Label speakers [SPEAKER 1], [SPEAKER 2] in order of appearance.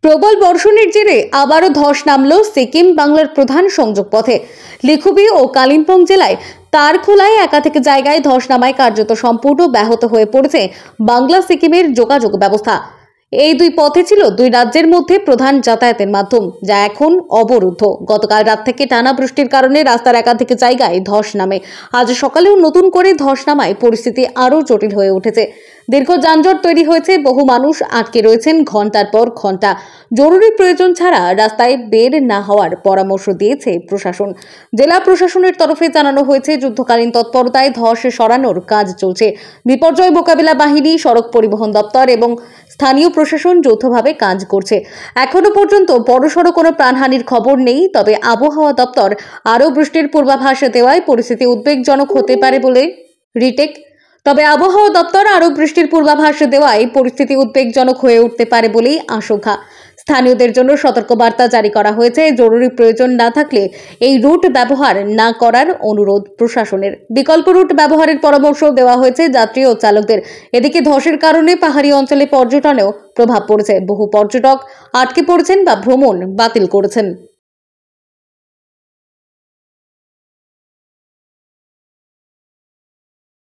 [SPEAKER 1] প্রবল বর্ষণের জেরে আবারও ধস নামল সিকিম বাংলার প্রধান সংযোগ পথে। লিখুবি ও কালিম্পং জেলায় তারখোলায় একাধিক জায়গায় ধস নামায় কার্যত সম্পূর্ণ ব্যাহত হয়ে পড়েছে বাংলা সিকিমের যোগাযোগ ব্যবস্থা। এই দুই পথে ছিল দুই রাজ্যের মধ্যে প্রধান যাতায়াতের মাধ্যম, যা এখন অবরুদ্ধ। গতকাল রাত থেকে টানা বৃষ্টির কারণে রাস্তার একাধিক জায়গায় ধস নামে। আজ সকালেও নতুন করে ধস নামায় পরিস্থিতি আরও জটিল হয়ে উঠেছে। দীর্ঘ যানজট তৈরি হয়েছে, বহু মানুষ আটকে রয়েছেন ঘন্টার পর ঘন্টা। জরুরি প্রয়োজন ছাড়া রাস্তায় বের না হওয়ার পরামর্শ দিয়েছে প্রশাসন। জেলা প্রশাসনের তরফে জানানো হয়েছে, যুদ্ধকালীন তৎপরতায় ধস সরানোর কাজ চলছে। বিপর্যয় মোকাবিলা বাহিনী, সড়ক পরিবহন দপ্তর এবং স্থানীয় প্রশাসন যৌথভাবে কাজ করছে। এখনো পর্যন্ত বড়সড় কোনো প্রাণহানির খবর নেই, তবে আবহাওয়া দপ্তর আরও বৃষ্টির পূর্বাভাস দেওয়ায় পরিস্থিতি উদ্বেগজনক হতে পারে বলে উদ্বেগজনক হয়ে উঠতে পারে বলেই আশঙ্কা। স্থানীয়দের জন্য সতর্কবার্তা জারি করা হয়েছে। জরুরি প্রয়োজন না থাকলে এই রুট ব্যবহার না করার অনুরোধ প্রশাসনের। বিকল্প রুট ব্যবহারের পরামর্শ দেওয়া হয়েছে যাত্রী ও চালকদের। এদিকে ধসের কারণে পাহাড়ি অঞ্চলে পর্যটনেও প্রভাব পড়েছে। বহু পর্যটক আটকে পড়েছেন বা ভ্রমণ বাতিল করেছেন।